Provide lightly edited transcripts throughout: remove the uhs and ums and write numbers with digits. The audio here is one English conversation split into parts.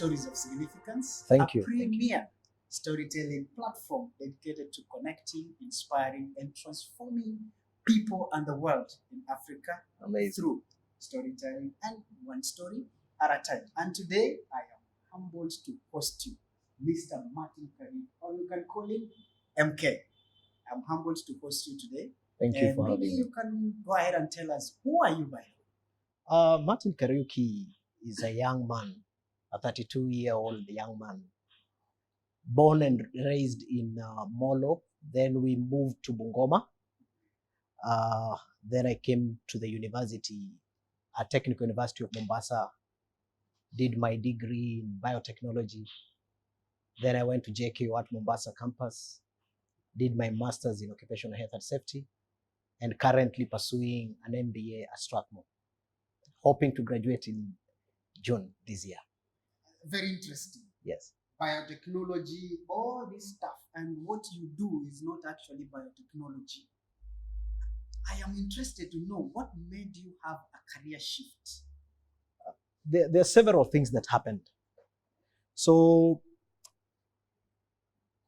Stories of Significance, Thank you. a premier storytelling platform dedicated to connecting, inspiring, and transforming people and the world in Africa through storytelling and one story at a time. And today, I am humbled to host you, Mr. Martin Kariuki, or you can call him MK. I'm humbled to host you today. Thank you for having me. Maybe you can go ahead and tell us, who are you by? Martin Kariuki is a young man, a 32-year-old young man, born and raised in Molo. Then we moved to Bungoma. Then I came to the university at Technical University of Mombasa, did my degree in biotechnology. Then I went to JKU at Mombasa campus, did my master's in occupational health and safety, and currently pursuing an MBA at Strathmore, hoping to graduate in June this year. Very interesting. Yes. Biotechnology, all this stuff, and what you do is not actually biotechnology. I am interested to know what made you have a career shift. There are several things that happened. So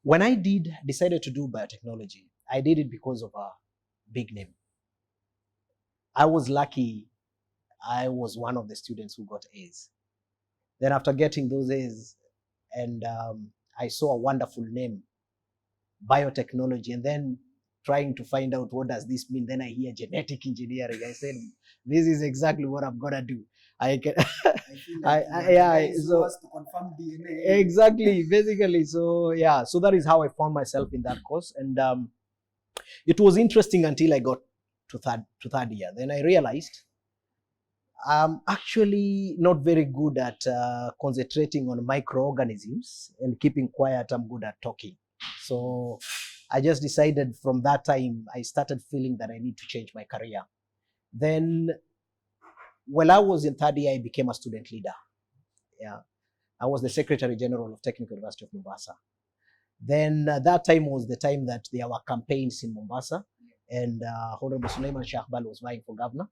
when I decided to do biotechnology, I did it because of a big name. I was lucky. I was one of the students who got A's. Then after getting those A's, and I saw a wonderful name, biotechnology, and then trying to find out what does this mean. Then I hear genetic engineering. I said, this is exactly what I'm gonna do. I can, so to confirm DNA. Exactly, basically. So yeah, so that is how I found myself in that course, and it was interesting until I got to third year. Then I realized I'm actually not very good at concentrating on microorganisms, and keeping quiet, I'm good at talking. So I just decided from that time, I started feeling that I need to change my career. Then while I was in third year, I became a student leader. Yeah, I was the Secretary General of Technical University of Mombasa. Then that time was the time that there were campaigns in Mombasa, and Honorable Suleiman Shahbal was vying for governor.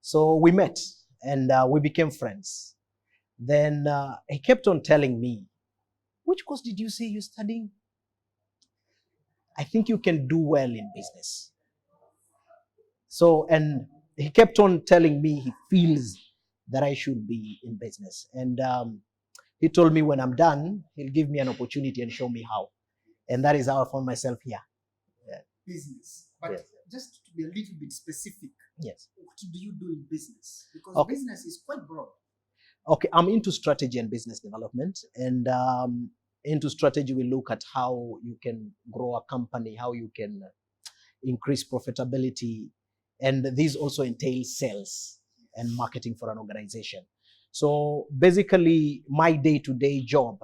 So we met, and we became friends. Then he kept on telling me, which course did you say you're studying? I think you can do well in business. So, and he kept on telling me he feels that I should be in business. And he told me when I'm done, he'll give me an opportunity and show me how. And that is how I found myself here. Yeah. Business. But yes, just to be a little bit specific, yes, what do you do in business? Because business is quite broad. Okay, I'm into strategy and business development. And into strategy, we look at how you can grow a company, how you can increase profitability. And this also entails sales and marketing for an organization. So basically, my day-to-day job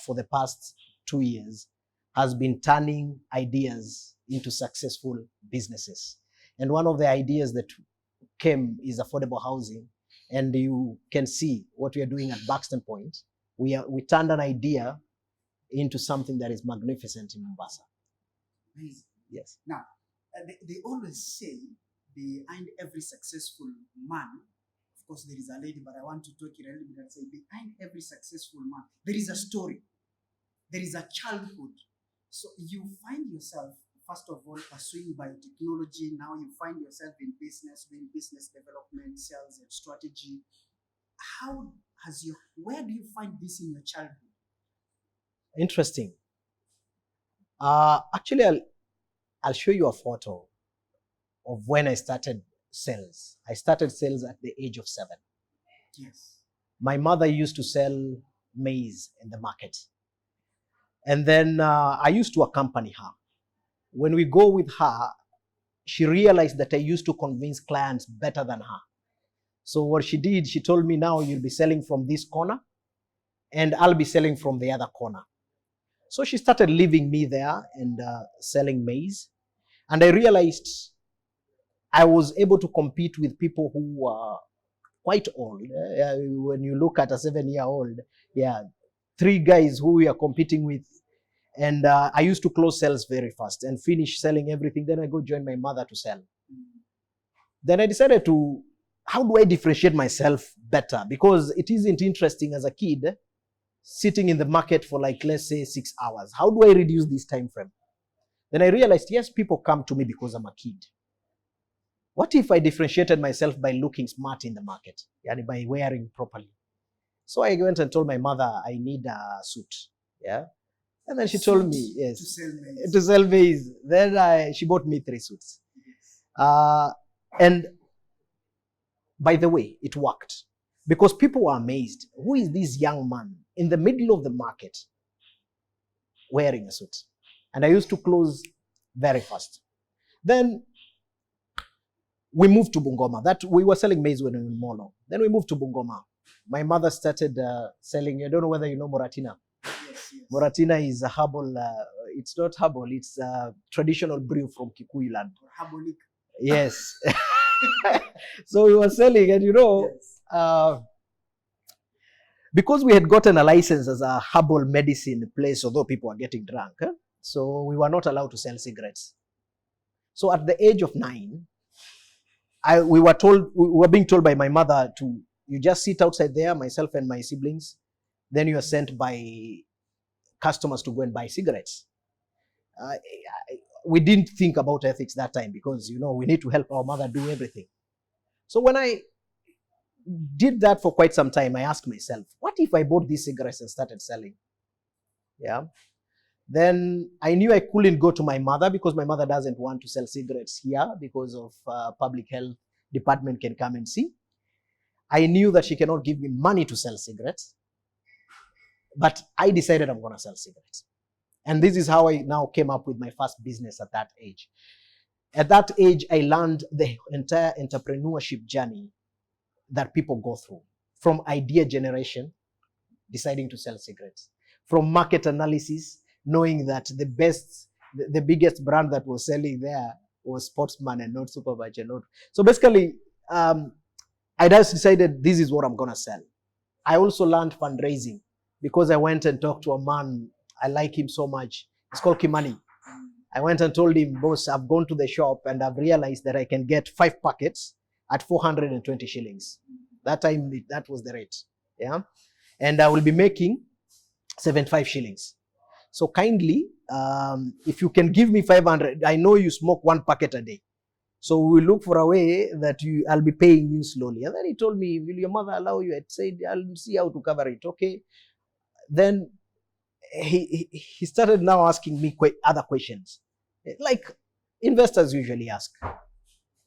for the past 2 years has been turning ideas into successful businesses. And one of the ideas that came is affordable housing. And you can see what we are doing at Buxton Point. We turned an idea into something that is magnificent in Mombasa. Amazing. Yes. Now, they always say behind every successful man, of course there is a lady, but I want to talk it a little bit and say behind every successful man, there is a story. There is a childhood. So you find yourself, first of all, pursuing biotechnology. Now you find yourself in business, doing business development, sales, and strategy. Where do you find this in your childhood? Interesting. Actually, I'll show you a photo of when I started sales. I started sales at the age of 7. Yes. My mother used to sell maize in the market. And then I used to accompany her. When we go with her, she realized that I used to convince clients better than her. So what she did, she told me, now you'll be selling from this corner and I'll be selling from the other corner. So she started leaving me there and selling maize. And I realized I was able to compete with people who were quite old. When you look at a 7-year-old, 3 guys who we are competing with. And I used to close sales very fast and finish selling everything. Then I go join my mother to sell. Then I decided to how do I differentiate myself better? Because it isn't interesting as a kid sitting in the market for like, let's say 6 hours. How do I reduce this time frame? Then I realized, yes, people come to me because I'm a kid. What if I differentiated myself by looking smart in the market? Yani by wearing properly. So I went and told my mother, I need a suit. Yeah. And then she told me, yes, to sell maize. Then she bought me 3 suits. And by the way, it worked. Because people were amazed. Who is this young man in the middle of the market wearing a suit? And I used to close very fast. Then we moved to Bungoma. That we were selling maize when we were in Molo. Then we moved to Bungoma. My mother started selling, I don't know whether you know Moratina. Yes. Moratina is a herbal, it's not herbal, it's a traditional brew from Kikuyu land. Herbalic. Yes. So we were selling, and Yes. Because we had gotten a license as a herbal medicine place, although people were getting drunk, so we were not allowed to sell cigarettes. So at the age of 9, we were being told by my mother to, you just sit outside there, myself and my siblings, then you are sent by customers to go and buy cigarettes. We didn't think about ethics that time because, we need to help our mother do everything. So when I did that for quite some time, I asked myself, what if I bought these cigarettes and started selling? Yeah. Then I knew I couldn't go to my mother because my mother doesn't want to sell cigarettes here because of public health department can come and see. I knew that she cannot give me money to sell cigarettes, but I decided I'm going to sell cigarettes. And this is how I now came up with my first business at that age. At that age, I learned the entire entrepreneurship journey that people go through, from idea generation, deciding to sell cigarettes, from market analysis, knowing that the biggest brand that was selling there was Sportsman and not Superbike and not. So basically, I just decided this is what I'm going to sell. I also learned fundraising because I went and talked to a man. I like him so much. It's called Kimani. I went and told him, boss, I've gone to the shop and I've realized that I can get 5 packets at 420 shillings. That time, that was the rate. Yeah. And I will be making 75 shillings. So kindly, if you can give me 500, I know you smoke 1 packet a day. So we will look for a way that I'll be paying you slowly. And then he told me, will your mother allow you? I said, I'll see how to cover it. Okay. Then he started now asking me other questions. Like investors usually ask.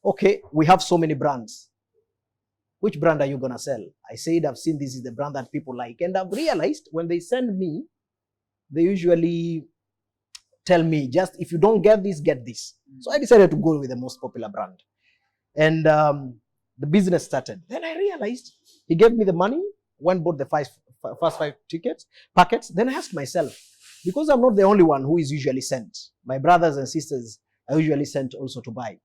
Okay, we have so many brands. Which brand are you going to sell? I said, I've seen this is the brand that people like. And I've realized when they send me, they usually tell me, just if you don't get this, get this. So I decided to go with the most popular brand. And the business started. Then I realized he gave me the money, went bought the first 5 packets. Then I asked myself, because I'm not the only one who is usually sent. My brothers and sisters are usually sent also to buy.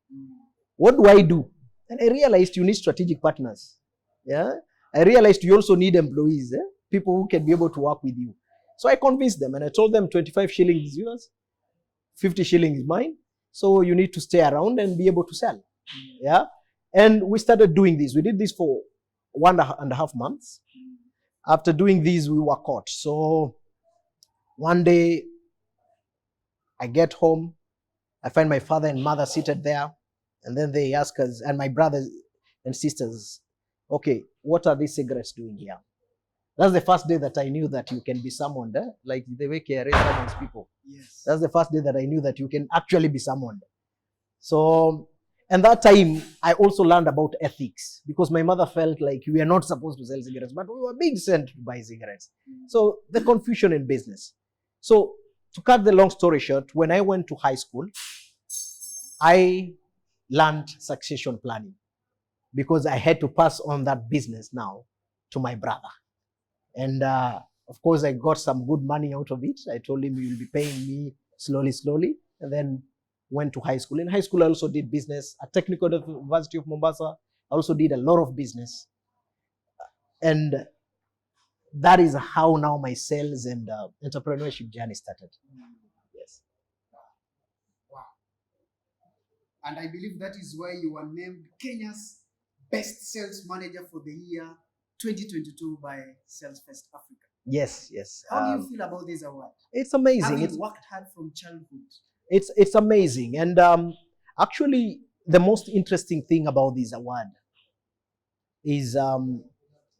What do I do? And I realized you need strategic partners. Yeah. I realized you also need employees, people who can be able to work with you. So I convinced them and I told them 25 shillings is yours, 50 shillings is mine. So you need to stay around and be able to sell. Yeah. And we started doing this. We did this for 1.5 months. After doing this, we were caught. So one day I get home, I find my father and mother seated there. And then they ask us, and my brothers and sisters, okay, what are these cigarettes doing here? That's the first day that I knew that you can be summoned, like the way KRA summons people. Yes. That's the first day that I knew that you can actually be summoned. So, and that time, I also learned about ethics because my mother felt like we are not supposed to sell cigarettes, but we were being sent to buy cigarettes. So, the confusion in business. So, to cut the long story short, when I went to high school, I learned succession planning because I had to pass on that business now to my brother. And of course, I got some good money out of it. I told him, you'll be paying me slowly. And then went to high school. In high school, I also did business at Technical University of Mombasa. I also did a lot of business. And that is how now my sales and entrepreneurship journey started. Yes. Wow. And I believe that is why you were named Kenya's Best Sales Manager for the year 2022 by Sales First Africa. Yes, yes. How do you feel about this award? It's amazing. Having It's worked hard from childhood. it's amazing. And actually, the most interesting thing about this award is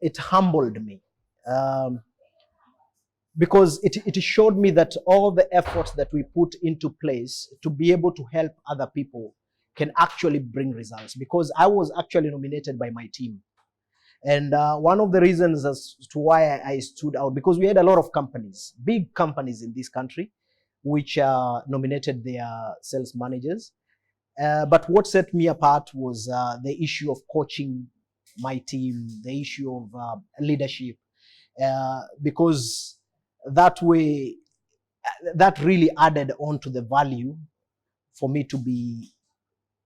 it humbled me. Because it showed me that all the efforts that we put into place to be able to help other people can actually bring results. Because I was actually nominated by my team. And one of the reasons as to why I stood out, because we had a lot of companies, big companies in this country, which nominated their sales managers. But what set me apart was the issue of coaching my team, the issue of leadership, because that way, that really added on to the value for me to be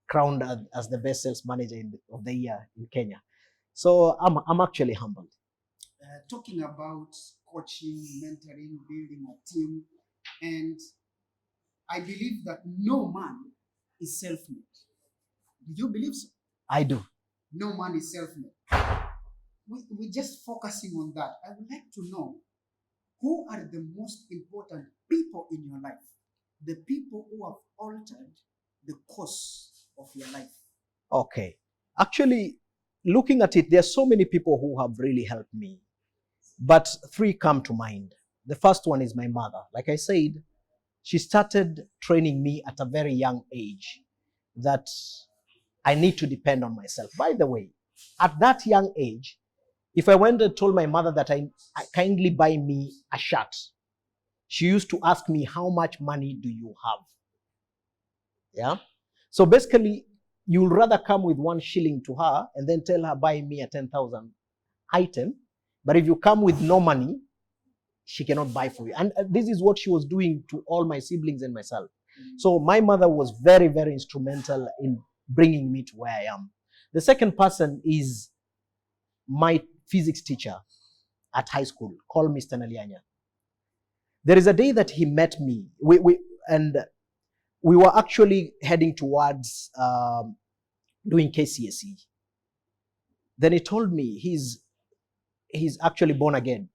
crowned as the best sales manager of the year in Kenya. So I'm actually humbled. Talking about coaching, mentoring, building a team, and I believe that no man is self-made. Do you believe so? I do. No man is self-made. We're just focusing on that. I would like to know, who are the most important people in your life? The people who have altered the course of your life. Okay. Actually, looking at it, there are so many people who have really helped me. But three come to mind. The first one is my mother. Like I said, she started training me at a very young age that I need to depend on myself. By the way, at that young age, if I went and told my mother that I kindly buy me a shirt, she used to ask me, how much money do you have? Yeah. So basically, you'll rather come with 1 shilling to her and then tell her, buy me a 10,000 item. But if you come with no money, she cannot buy for you. And this is what she was doing to all my siblings and myself. So my mother was very, very instrumental in bringing me to where I am. The second person is my physics teacher at high school, called Mr. Nalianya. There is a day that he met me, we were actually heading towards doing KCSE. Then he told me he's actually born again,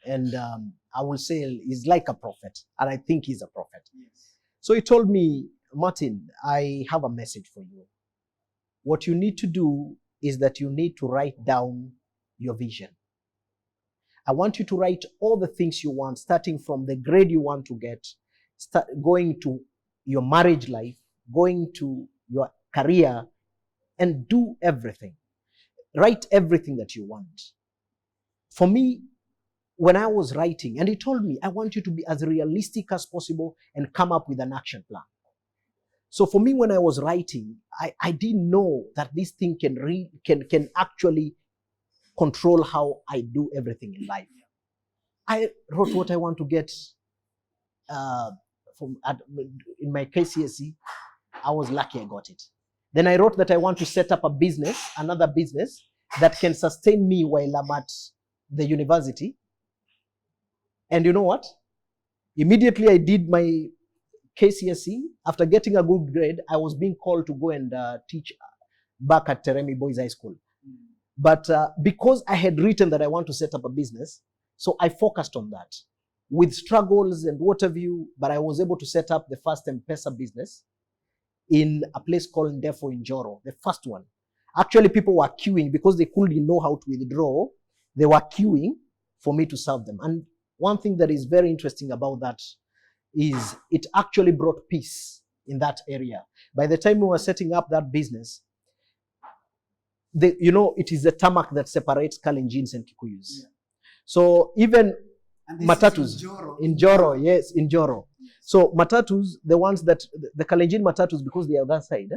and I will say he's like a prophet, and I think he's a prophet. Yes. So he told me, Martin, I have a message for you. What you need to do is that you need to write down your vision. I want you to write all the things you want, starting from the grade you want to get, going to your marriage life, going to your career, and do everything. Write everything that you want. For me, when I was writing, and he told me, I want you to be as realistic as possible and come up with an action plan. So for me, when I was writing, I didn't know that this thing can actually control how I do everything in life. I wrote what I want to get in my KCSE. I was lucky I got it. Then I wrote that I want to set up a business, another business that can sustain me while I'm at the university. And you know what? Immediately I did my KCSE. After getting a good grade, I was being called to go and teach back at Teremi Boys High School. But because I had written that I want to set up a business, so I focused on that. With struggles and what have you, but I was able to set up the first M-Pesa business in a place called Ndefo in Joro, the first one. Actually, people were queuing because they couldn't know how to withdraw. They were queuing for me to serve them. And one thing that is very interesting about that is it actually brought peace in that area. By the time we were setting up that business, it is the tarmac that separates Kalenjins and Kikuyus. Yeah. So even matatus in Joro, yes, in Joro. Yes. So matatus, the ones that the Kalenjin matatus, because they are that side,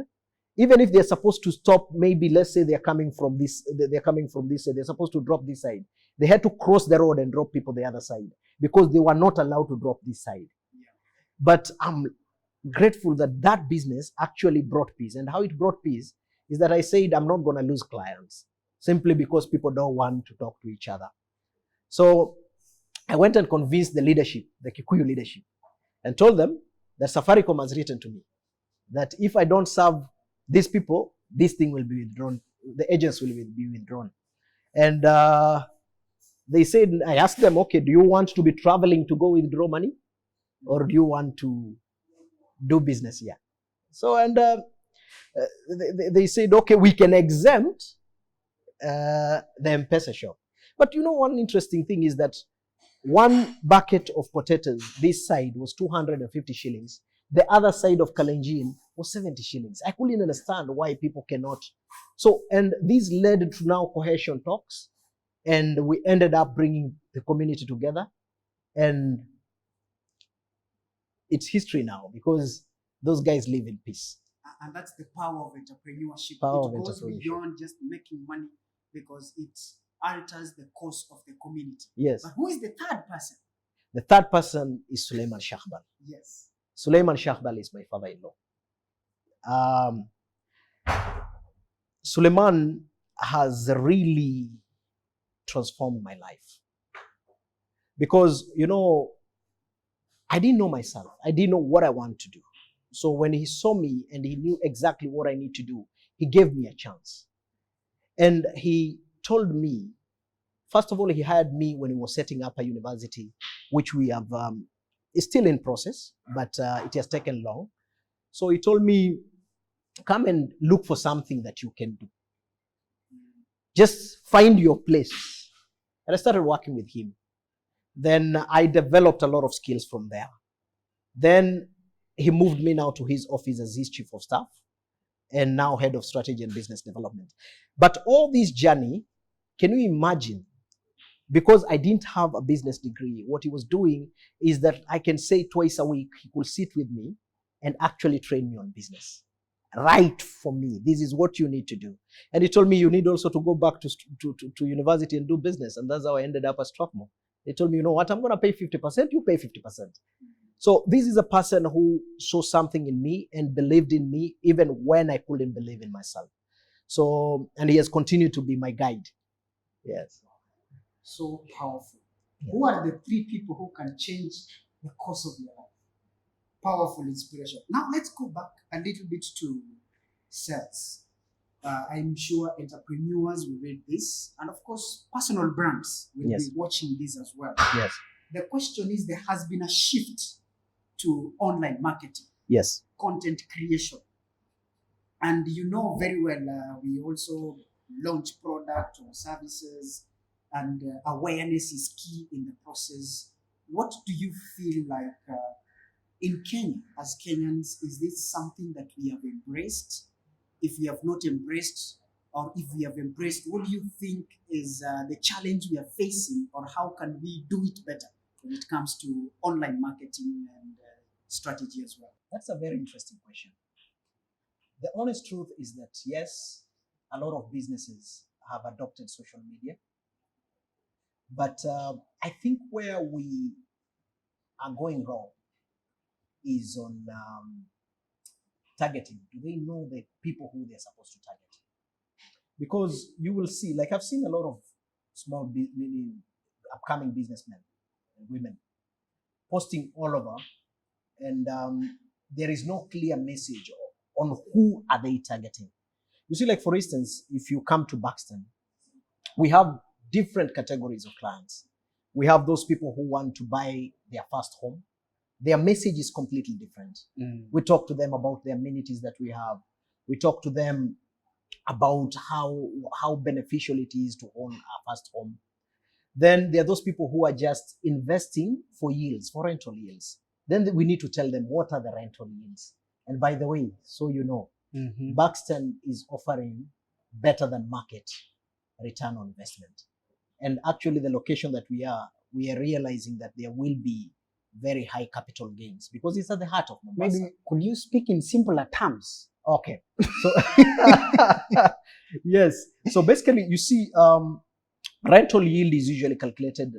even if they're supposed to stop, maybe let's say they're coming from this side, they're supposed to drop this side. They had to cross the road and drop people the other side because they were not allowed to drop this side. Yeah. But I'm grateful that that business actually brought peace. And how it brought peace is that I said I'm not going to lose clients simply because people don't want to talk to each other. So I went and convinced the leadership, the Kikuyu leadership, and told them that Safaricom has written to me that if I don't serve these people, this thing will be withdrawn the agents will be withdrawn. And I asked them, okay, do you want to be traveling to go withdraw money, or do you want to do business here? So, and they said, okay, we can exempt the M-Pesa shop. But you know, one interesting thing is that one bucket of potatoes, this side was 250 shillings. The other side of Kalenjin was 70 shillings. I couldn't understand why people cannot. So, and this led to now cohesion talks, and we ended up bringing the community together, and it's history now because those guys live in peace. And that's the power of entrepreneurship. Power it of goes entrepreneurship. beyond just making money, because it alters the course of the community. Yes. But who is the third person? The third person is Suleiman Shahbal. Yes. Suleiman Shahbal is my father-in-law. Suleiman has really transformed my life, because, you know, I didn't know myself. I didn't know what I want to do. So when he saw me and he knew exactly what I need to do, he gave me a chance. And he told me, first of all, he hired me when he was setting up a university, which we have, is still in process, but it has taken long. So he told me, come and look for something that you can do. Just find your place. And I started working with him. Then I developed a lot of skills from there. Then he moved me now to his office as his chief of staff, and now head of strategy and business development. But all this journey, can you imagine? Because I didn't have a business degree, what he was doing is that I can say twice a week, he could sit with me and actually train me on business. Right for me. This is what you need to do. And he told me, you need also to go back to university and do business. And that's how I ended up at Strathmore. They told me, you know what, I'm going to pay 50%, you pay 50%. So this is a person who saw something in me and believed in me even when I couldn't believe in myself. So, and he has continued to be my guide. Yes. So powerful. Yeah. Who are the three people who can change the course of your life? Powerful inspiration. Now let's go back a little bit to sales. I'm sure entrepreneurs will read this, and of course, personal brands will Yes. be watching this as well. Yes. The question is, there has been a shift to online marketing, Yes. content creation. And you know very well, we also launch product or services, and awareness is key in the process. What do you feel like in Kenya, as Kenyans, is this something that we have embraced? If we have not embraced, or if we have embraced, what do you think is the challenge we are facing, or how can we do it better when it comes to online marketing and strategy as well? That's a very interesting question. The honest truth is that, yes, a lot of businesses have adopted social media. But I think where we are going wrong is on targeting. Do they know the people who they're supposed to target? Because you will see, like I've seen a lot of small, upcoming businessmen and women posting all over, and there is no clear message on who are they targeting. You see, like for instance, if you come to Buxton, we have different categories of clients. We have those people who want to buy their first home. Their message is completely different. We talk to them about the amenities that we have. We talk to them about how beneficial it is to own a first home. Then there are those people who are just investing for yields, for rental yields. Then we need to tell them what are the rental yields. And by the way, so you know, Buxton is offering better than market return on investment. And actually the location that we are realizing that there will be very high capital gains because it's at the heart of Mombasa. Maybe could you speak in simpler terms? Okay. So yes. So basically, you see, rental yield is usually calculated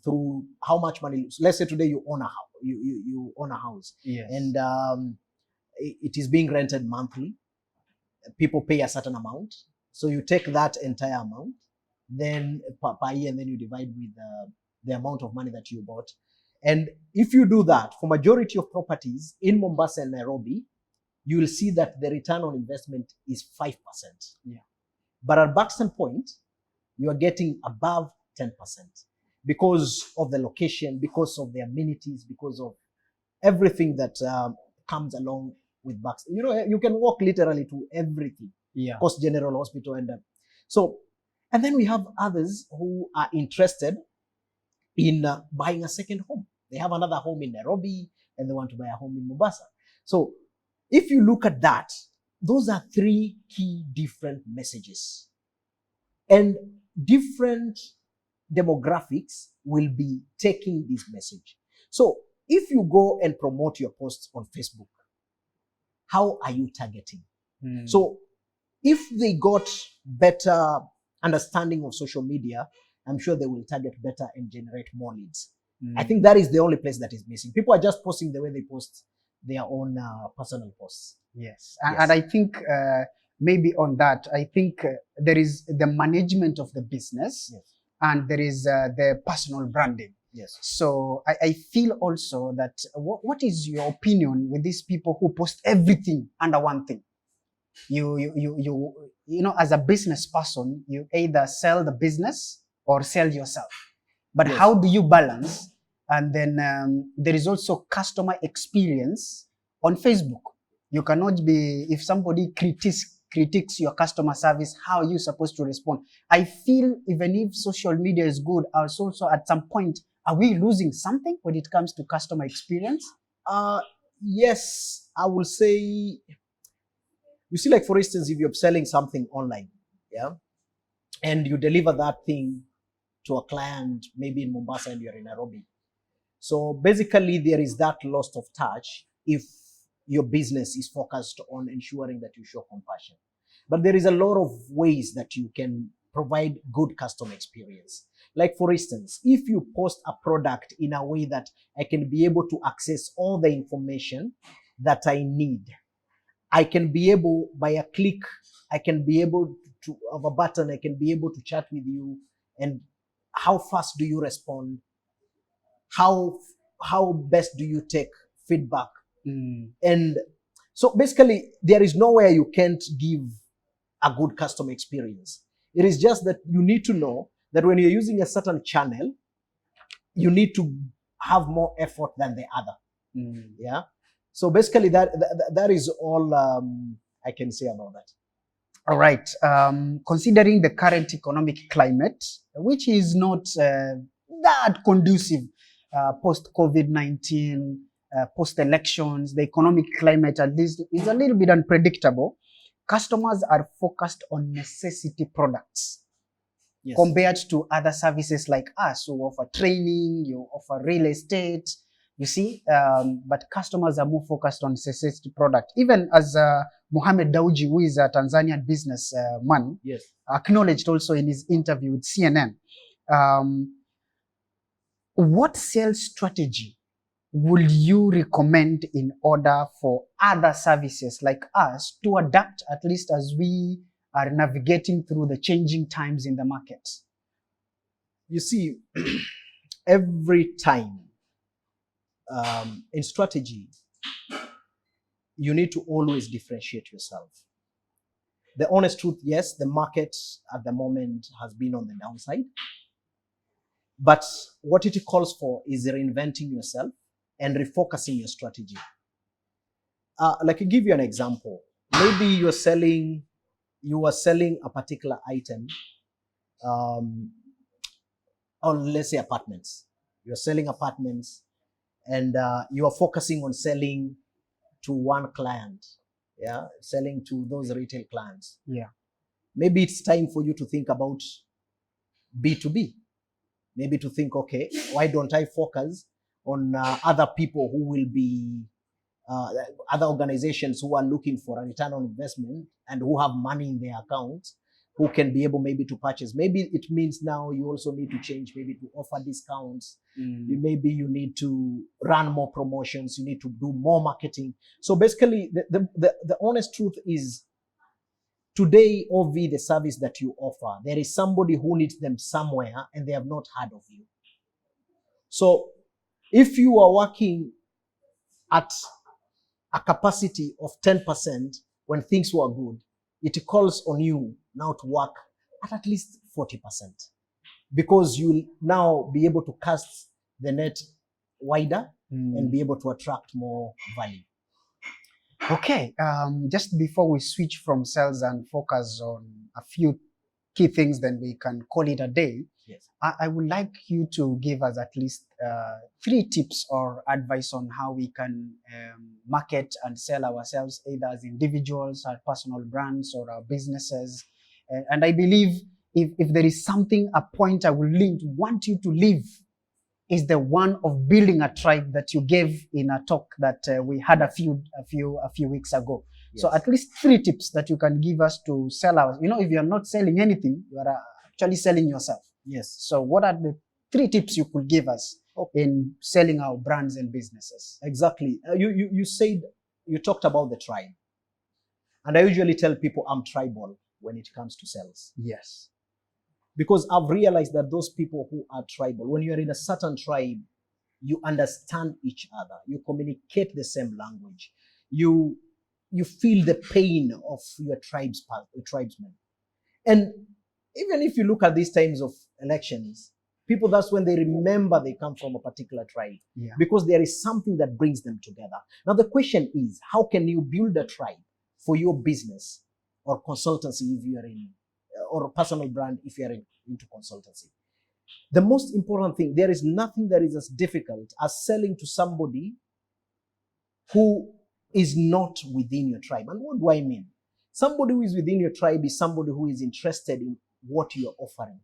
through how much money. Let's say today you own a house. You own a house, Yes. and it is being rented monthly. People pay a certain amount, so you take that entire amount, then per year, and then you divide with the amount of money that you bought. And if you do that for majority of properties in Mombasa and Nairobi, you will see that the return on investment is 5%. Yeah. But at Buxton Point, you are getting above 10% because of the location, because of the amenities, because of everything that comes along with Buxton. You know, you can walk literally to everything. Yeah. Coast General Hospital and so, and then we have others who are interested in buying a second home. They have another home in Nairobi and they want to buy a home in Mombasa. So if you look at that, those are three key different messages. And different demographics will be taking this message. So if you go and promote your posts on Facebook, how are you targeting? So if they got better understanding of social media, I'm sure they will target better and generate more leads. I think that is the only place that is missing. People are just posting the way they post their own personal posts. Yes. Yes. And I think maybe on that, I think there is the management of the business, Yes. and there is the personal branding. Yes. So I feel also that what is your opinion with these people who post everything under one thing? You know, as a business person, you either sell the business or sell yourself. But Yes. how do you balance? And then there is also customer experience on Facebook. You cannot be, if somebody critiques your customer service, how are you supposed to respond? I feel even if social media is good, also at some point, are we losing something when it comes to customer experience? Yes, I will say, you see, like for instance, if you're selling something online, yeah, and you deliver that thing to a client, maybe in Mombasa and you're in Nairobi. So basically there is that loss of touch if your business is focused on ensuring that you show compassion. But there is a lot of ways that you can provide good customer experience. Like for instance, if you post a product in a way that I can be able to access all the information that I need, I can be able, by a click, I can be able to, of a button, I can be able to chat with you, and how fast do you respond? How best do you take feedback? And so basically, there is nowhere you can't give a good customer experience. It is just that you need to know that when you're using a certain channel, you need to have more effort than the other. Yeah. So basically, that is all I can say about that. All right. Considering the current economic climate, which is not that conducive, post-COVID-19, post-elections, the economic climate at least is a little bit unpredictable. Customers are focused on necessity products. Yes. Compared to other services like us who offer training, you offer real estate, you see, but customers are more focused on necessity product. Even as Mohamed Dauji, who is a Tanzanian businessman, yes, acknowledged also in his interview with CNN, what sales strategy would you recommend in order for other services like us to adapt, at least as we are navigating through the changing times in the market? You see, every time in strategy, you need to always differentiate yourself. The honest truth, yes, the market at the moment has been on the downside. But what it calls for is reinventing yourself and refocusing your strategy. Like I give you an example. Maybe you are selling a particular item, or let's say apartments. You're selling apartments and you are focusing on selling to one client, yeah, selling to those retail clients. Yeah. Maybe it's time for you to think about B2B. Maybe to think, okay, why don't I focus on other people who will be, other organizations who are looking for a return on investment and who have money in their accounts, who can be able maybe to purchase. Maybe it means now you also need to change, maybe to offer discounts. Maybe you need to run more promotions. You need to do more marketing. So basically, the honest truth is, today, OV, the service that you offer, there is somebody who needs them somewhere and they have not heard of you. So if you are working at a capacity of 10% when things were good, it calls on you now to work at least 40%, because you'll now be able to cast the net wider and be able to attract more value. Okay, just before we switch from sales and focus on a few key things, then we can call it a day. Yes. I would like you to give us at least 3 tips or advice on how we can market and sell ourselves, either as individuals, our personal brands, or our businesses. And I believe if there is something, a point I will want you to leave, is the one of building a tribe that you gave in a talk that we had a few weeks ago. Yes. So at least 3 tips that you can give us to sell our, if you're not selling anything, you are actually selling yourself. Yes. So what are the 3 tips you could give us in selling our brands and businesses? Exactly. You talked about the tribe. And I usually tell people I'm tribal when it comes to sales. Yes. Because I've realized that those people who are tribal, when you're in a certain tribe, you understand each other. You communicate the same language. You feel the pain of your tribesmen. And even if you look at these times of elections, people, that's when they remember they come from a particular tribe. Yeah. Because there is something that brings them together. Now the question is, how can you build a tribe for your business or consultancy if you are in, or a personal brand if you are into consultancy? The most important thing, there is nothing that is as difficult as selling to somebody who is not within your tribe. And what do I mean? Somebody who is within your tribe is somebody who is interested in what you're offering.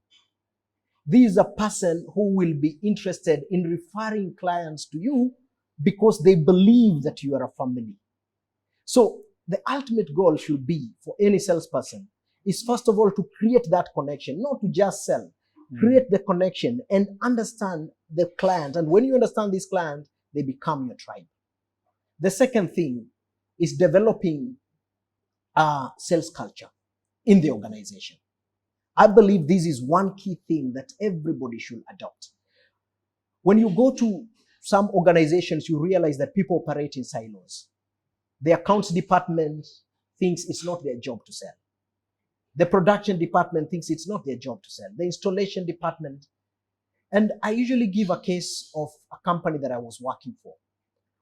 This is a person who will be interested in referring clients to you because they believe that you are a family. So the ultimate goal should be for any salesperson is, first of all, to create that connection, not to just sell. Create the connection and understand the client. And when you understand this client, they become your tribe. The second thing is developing a sales culture in the organization. I believe this is one key thing that everybody should adopt. When you go to some organizations, you realize that people operate in silos. The accounts department thinks it's not their job to sell. The production department thinks it's not their job to sell. The installation department. And I usually give a case of a company that I was working for,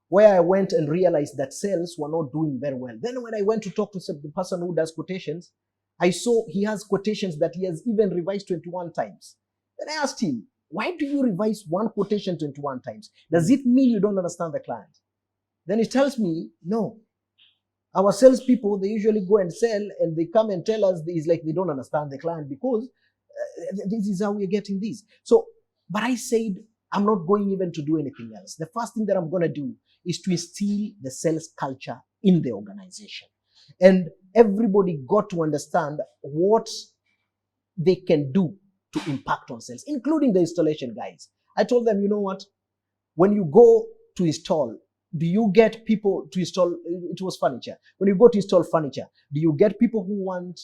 where I went and realized that sales were not doing very well. Then when I went to talk to the person who does quotations, I saw he has quotations that he has even revised 21 times. Then I asked him, why do you revise one quotation 21 times? Does it mean you don't understand the client? Then he tells me, no. Our salespeople, they usually go and sell and they come and tell us it's like they don't understand the client because this is how we're getting this. So, but I said, I'm not going even to do anything else. The first thing that I'm going to do is to instill the sales culture in the organization. And everybody got to understand what they can do to impact on sales, including the installation guys. I told them, you know what? When you go to install, do you get people to install, it was furniture. When you go to install furniture, do you get people who want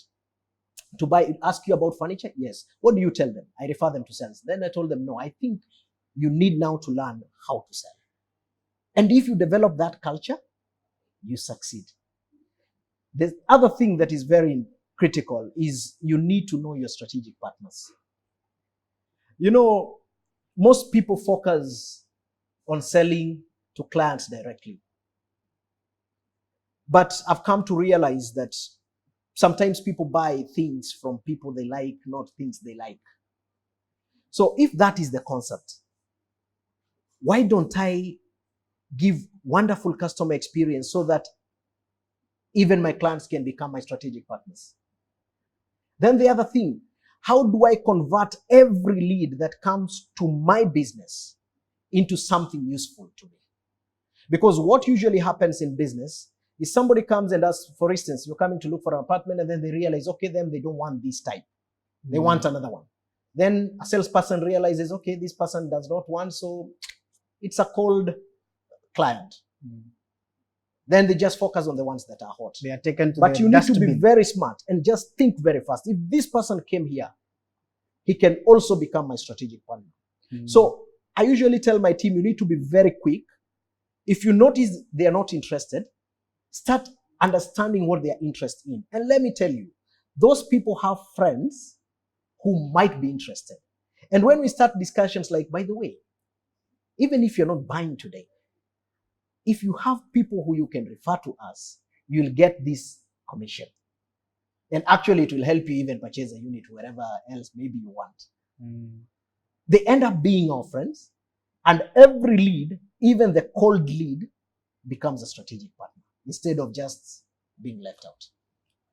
to ask you about furniture? Yes. What do you tell them? I refer them to sales. Then I told them, no, I think you need now to learn how to sell. And if you develop that culture, you succeed. The other thing that is very critical is you need to know your strategic partners. You know, most people focus on selling to clients directly. But I've come to realize that sometimes people buy things from people they like, not things they like. So if that is the concept, why don't I give wonderful customer experience so that even my clients can become my strategic partners? Then the other thing, how do I convert every lead that comes to my business into something useful to me? Because what usually happens in business is somebody comes and asks, for instance, you're coming to look for an apartment and then they realize, okay, then they don't want this type. They want another one. Then a salesperson realizes, okay, this person does not want, so it's a cold client. Then they just focus on the ones that are hot. They are taken to But the you need to be dustbin. very smart and just think very fast. If this person came here, he can also become my strategic partner. So I usually tell my team, you need to be very quick. If you notice they are not interested, start understanding what they are interested in. And let me tell you, those people have friends who might be interested. And when we start discussions like, by the way, even if you're not buying today, if you have people who you can refer to us, you'll get this commission. And actually, it will help you even purchase a unit wherever else maybe you want. They end up being our friends. And every lead, even the cold lead, becomes a strategic partner instead of just being left out.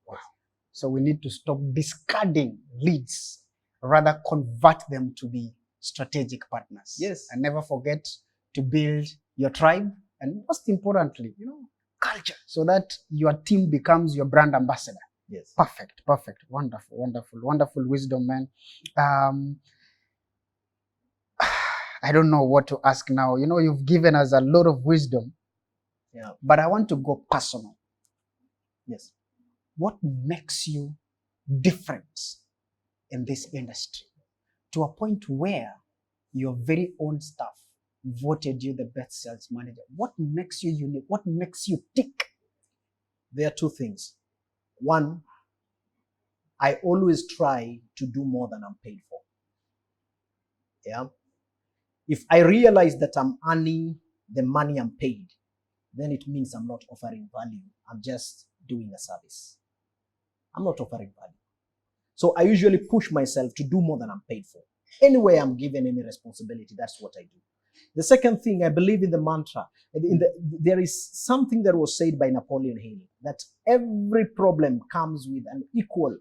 Wow. So we need to stop discarding leads, rather convert them to be strategic partners. Yes. And never forget to build your tribe, and most importantly, culture, so that your team becomes your brand ambassador. Yes. Perfect. Wonderful wisdom, man. I don't know what to ask now. You've given us a lot of wisdom. Yeah. But I want to go personal. Yes. What makes you different in this industry to a point where your very own staff voted you the best sales manager? What makes you unique? What makes you tick? There are two things. One, I always try to do more than I'm paid for. Yeah. If I realize that I'm earning the money I'm paid, then it means I'm not offering value. I'm just doing a service. I'm not offering value. So I usually push myself to do more than I'm paid for. Anywhere I'm given any responsibility, that's what I do. The second thing, I believe in the mantra. There is something that was said by Napoleon Hill, that every problem comes with an equal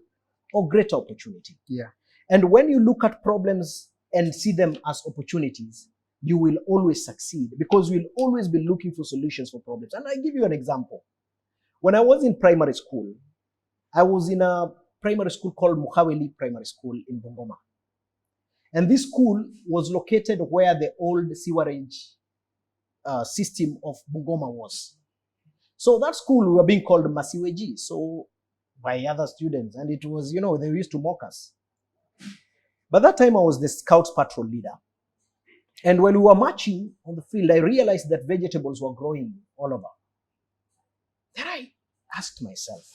or greater opportunity. Yeah. And when you look at problems and see them as opportunities, you will always succeed, because we'll always be looking for solutions for problems. And I give you an example. When I was in primary school, I was in a primary school called Muhaweli Primary School in Bungoma. And this school was located where the old sewerage system of Bungoma was. So that school, we were being called Masiweji, so by other students. And it was, they used to mock us. By that time, I was the Scouts patrol leader. And when we were marching on the field, I realized that vegetables were growing all over. Then I asked myself,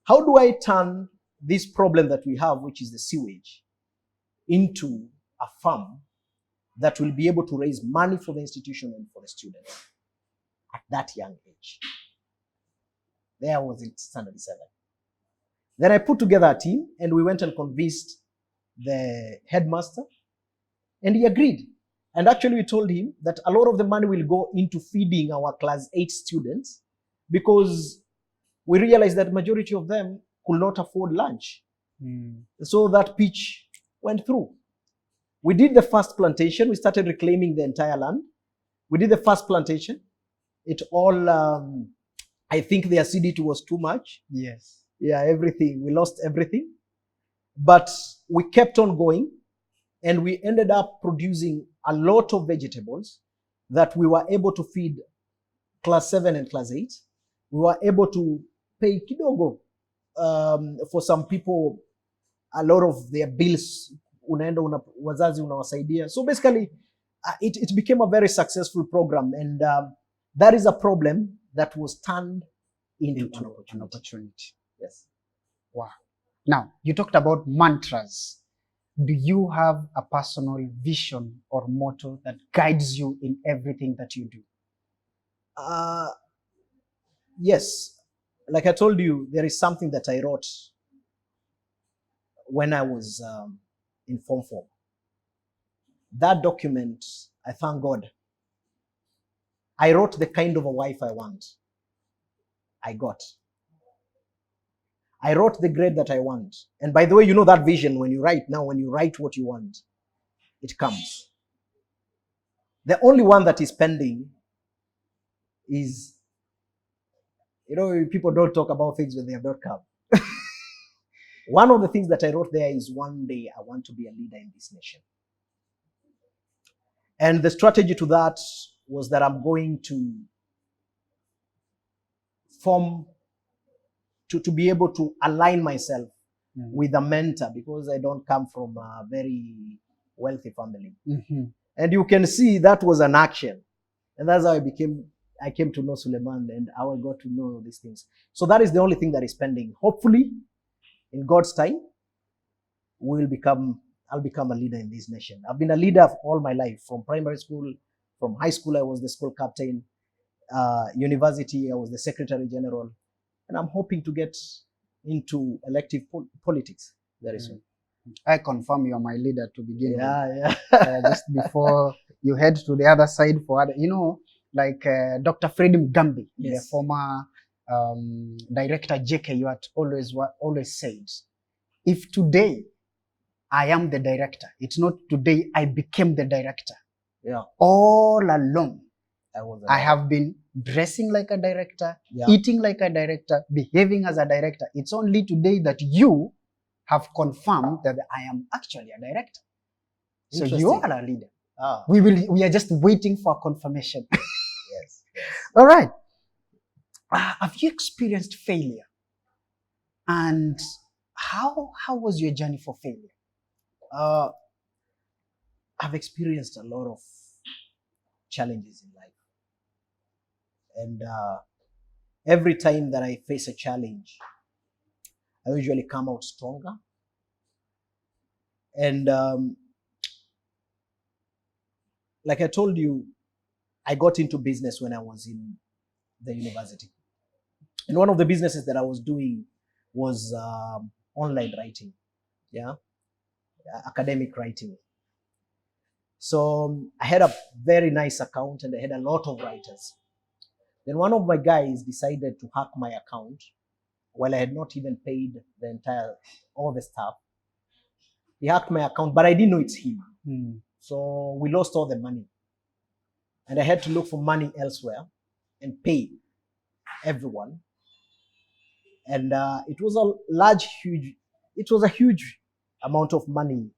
how do I turn this problem that we have, which is the sewage, into a farm that will be able to raise money for the institution and for the students at that young age? There I was in standard 7. Then I put together a team and we went and convinced the headmaster, and he agreed. And actually we told him that a lot of the money will go into feeding our class 8 students, because we realized that majority of them could not afford lunch. So that pitch went through. We did the first plantation. We started reclaiming the entire land. We did the first plantation. It all, I think the acidity was too much. Yes. Yeah, everything. We lost everything. But we kept on going, and we ended up producing a lot of vegetables that we were able to feed class 7 and class 8. We were able to pay kidogo for some people, a lot of their bills. Wazazi unawasaidia. So basically, it became a very successful program, and that is a problem that was turned into an opportunity. Yes. Wow. Now, you talked about mantras. Do you have a personal vision or motto that guides you in everything that you do? Yes. Like I told you, there is something that I wrote when I was in Form 4. That document, I thank God. I wrote the kind of a wife I want. I got. I wrote the grade that I want. And by the way, that vision when you write what you want, it comes. The only one that is pending is, people don't talk about things when they have not come. One of the things that I wrote there is, one day I want to be a leader in this nation. And the strategy to that was that I'm going to form, to be able to align myself with a mentor, because I don't come from a very wealthy family. And you can see that was an action. And that's how I became I came to know Suleiman and how I got to know these things. So that is the only thing that is pending. Hopefully, in God's time, I'll become a leader in this nation. I've been a leader all my life, from primary school, from high school, I was the school captain, university, I was the secretary general, and I'm hoping to get into elective politics very soon. I confirm you are my leader to begin with. Yeah. Just before you head to the other side for other, like Dr. Freddie Mugambi, the Yes. former director JKU, had always said, if today I am the director, it's not today I became the director. Yeah. All along, I have have been dressing like a director, Yeah. eating like a director, behaving as a director. It's only today that you have confirmed that I am actually a director. So you Interesting. are a leader. Ah, We are just waiting for confirmation. yes. All right. Have you experienced failure? And how was your journey for failure? I've experienced a lot of challenges in life. And every time that I face a challenge, I usually come out stronger. And like I told you, I got into business when I was in the university. And one of the businesses that I was doing was online writing, academic writing. So I had a very nice account and I had a lot of writers. Then one of my guys decided to hack my account while I had not even paid all the staff. He hacked my account, but I didn't know it's him. So we lost all the money. And I had to look for money elsewhere and pay everyone. And it was a huge amount of money,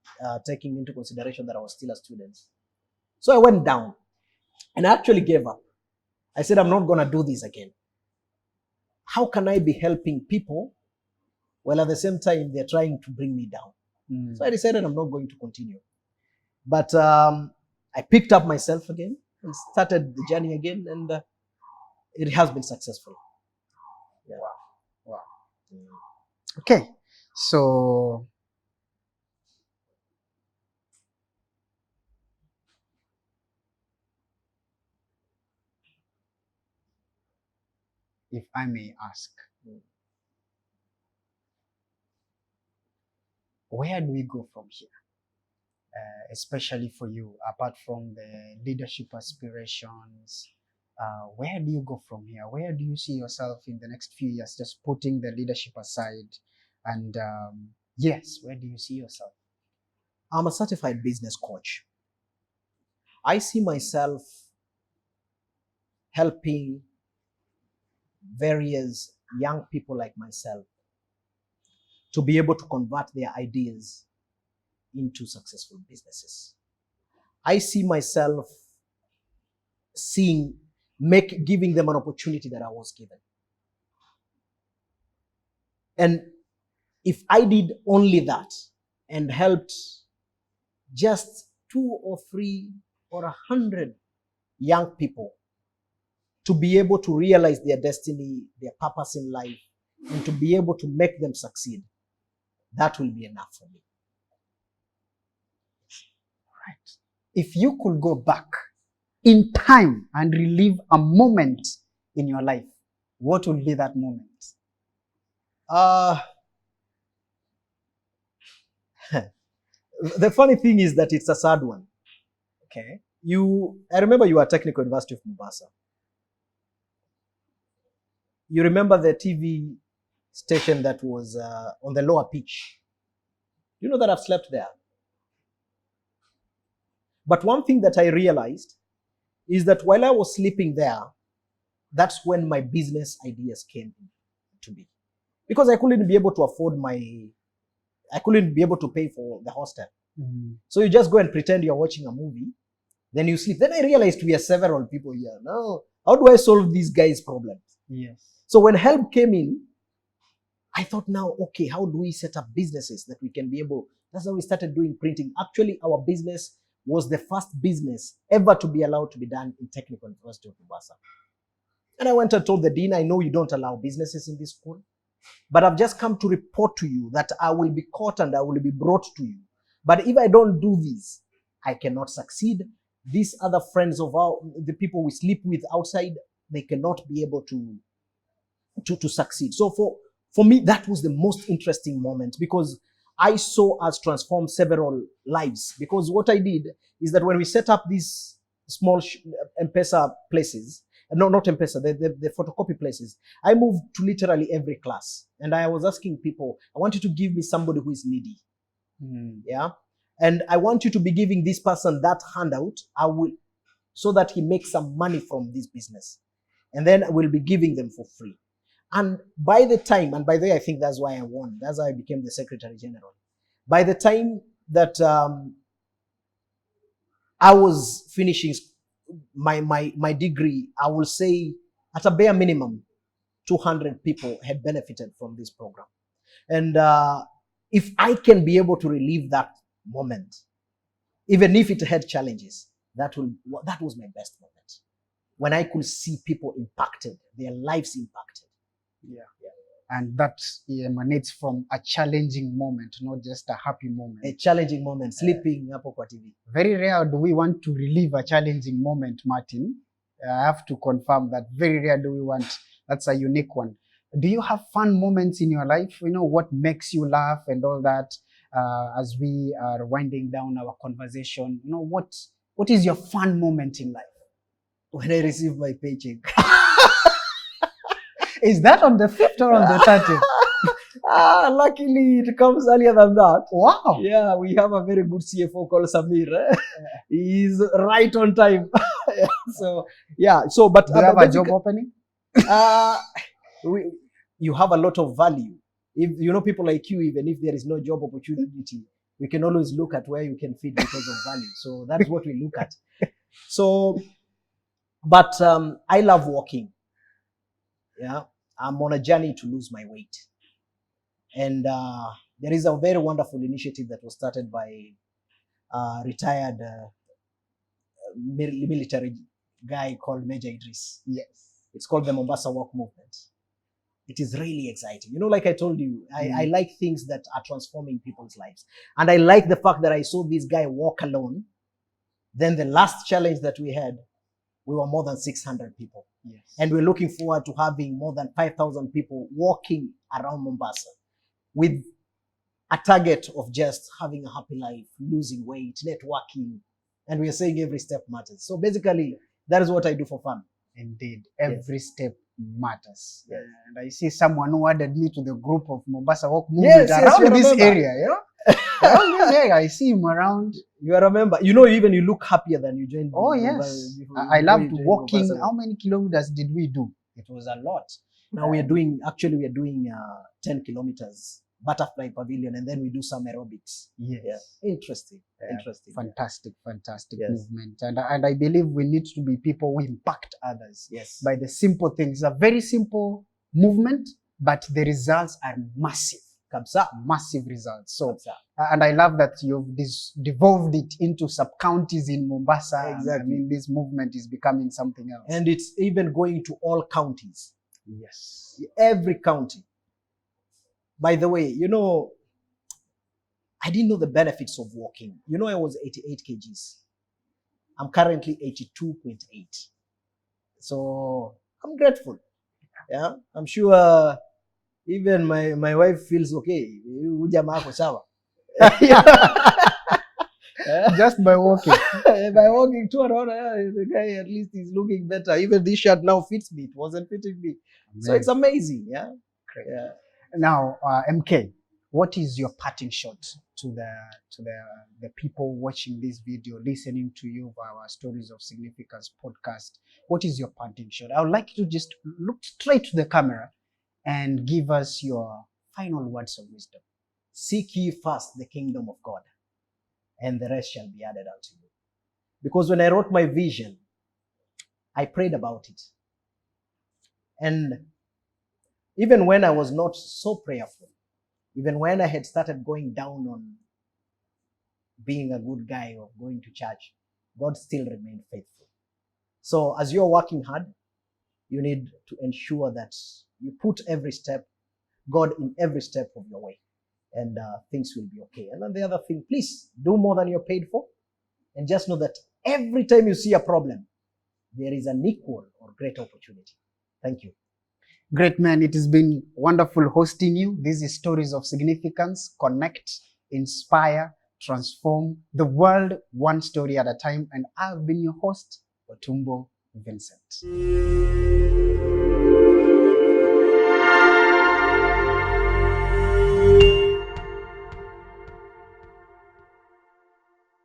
taking into consideration that I was still a student. So I went down and I actually gave up. I said, I'm not going to do this again. How can I be helping people while at the same time they're trying to bring me down? So I decided I'm not going to continue. But I picked up myself again and started the journey again, and it has been successful. Yeah. Wow. Okay. So if I may ask, where do we go from here? Especially for you, apart from the leadership aspirations, where do you go from here? Where do you see yourself in the next few years, just putting the leadership aside? And yes, where do you see yourself? I'm a certified business coach. I see myself helping various young people like myself to be able to convert their ideas into successful businesses. I see myself giving them an opportunity that I was given. And if I did only that and helped just 2 or 3 or 100 young people to be able to realize their destiny, their purpose in life, and to be able to make them succeed, that will be enough for me. Right. If you could go back in time and relive a moment in your life, what would be that moment? The funny thing is that it's a sad one. Okay. I remember you were at Technical University of Mombasa. You remember the TV station that was on the lower pitch? You know that I've slept there. But one thing that I realized is that while I was sleeping there, that's when my business ideas came to be. Because I couldn't be able to I couldn't be able to pay for the hostel. So you just go and pretend you're watching a movie, then you sleep. Then I realized we are several people here. Now, how do I solve these guys' problems? Yes. So when help came in, I thought now, okay, how do we set up businesses that we can be able? That's how we started doing printing. Actually, our business was the first business ever to be allowed to be done in Technical University of Mombasa. And I went and told the dean, I know you don't allow businesses in this school, but I've just come to report to you that I will be caught and I will be brought to you. But if I don't do this, I cannot succeed. These other friends of the people we sleep with outside, they cannot be able to succeed. So for me, that was the most interesting moment, because I saw us transform several lives. Because what I did is that when we set up these small M-Pesa places, no, not M-Pesa, the photocopy places, I moved to literally every class. And I was asking people, I want you to give me somebody who is needy. Yeah. And I want you to be giving this person that handout, so that he makes some money from this business. And then I will be giving them for free. And by the time, and by the way, I think that's why I won. That's how I became the Secretary General. By the time that I was finishing my degree, I will say at a bare minimum, 200 people had benefited from this program. And if I can be able to relive that moment, even if it had challenges, that was my best moment. When I could see people impacted, their lives impacted. Yeah. And that emanates from a challenging moment, not just a happy moment. A challenging moment, sleeping hapo kwa TV. Very rare do we want to relive a challenging moment, Martin. I have to confirm that very rare do we want. That's a unique one. Do you have fun moments in your life? You know, what makes you laugh and all that? As we are winding down our conversation, you know, what is your fun moment in life? When I receive my paycheck. Is that on the 5th or on the 30th? Luckily, it comes earlier than that. Wow. Yeah, we have a very good CFO called Samir. He's right on time. So, yeah. So, but do you have a job opening? You have a lot of value. If you know people like you, even if there is no job opportunity, we can always look at where you can fit because of value. So that's what we look at. So, but I love walking. Yeah, I'm on a journey to lose my weight. And there is a very wonderful initiative that was started by a retired military guy called Major Idris. Yes. It's called the Mombasa Walk Movement. It is really exciting. You know, like I told you, I like things that are transforming people's lives. And I like the fact that I saw this guy walk alone. Then the last challenge that we had, we were more than 600 people. Yes. And we're looking forward to having more than 5,000 people walking around Mombasa with a target of just having a happy life, losing weight, networking. And we are saying every step matters. So basically, that is what I do for fun. Indeed, every step matters. Yes. And I see someone who added me to the group of Mombasa Walk Movement around this area, you know? Around this area, I see him around. You remember, you know, even you look happier than you joined. Oh, yes. I loved walking. How many kilometers did we do? It was a lot. Now we are doing 10 kilometers, butterfly pavilion, and then we do some aerobics. Yes. Yeah. Interesting. Fantastic movement. And I believe we need to be people who impact others. Yes. By the simple things. A very simple movement, but the results are massive. Massive results. So, and I love that you've devolved it into sub-counties in Mombasa. Exactly. I mean, this movement is becoming something else. And it's even going to all counties. Yes. Every county. By the way, you know, I didn't know the benefits of walking. You know, I was 88 kgs. I'm currently 82.8. So I'm grateful. Yeah, I'm sure even my wife feels okay. Just by walking. By walking to around, the guy at least is looking better. Even this shirt now fits me. It wasn't fitting me. So it's amazing. Yeah. Great. Yeah. Now, MK, what is your parting shot to the people watching this video, listening to you for our Stories of Significance podcast? What is your parting shot? I would like you to just look straight to the camera and give us your final words of wisdom. Seek ye first the kingdom of God, and the rest shall be added unto you. Because when I wrote my vision, I prayed about it. And even when I was not so prayerful, even when I had started going down on being a good guy or going to church, God still remained faithful. So as you're working hard, you need to ensure that you put God in every step of your way, and things will be okay. And then the other thing, please do more than you're paid for, and just know that every time you see a problem, there is an equal or great opportunity. Thank you. Great, man. It has been wonderful hosting you. These are stories of significance. Connect, inspire, transform the world one story at a time. And I've been your host, Otumbo Vincent.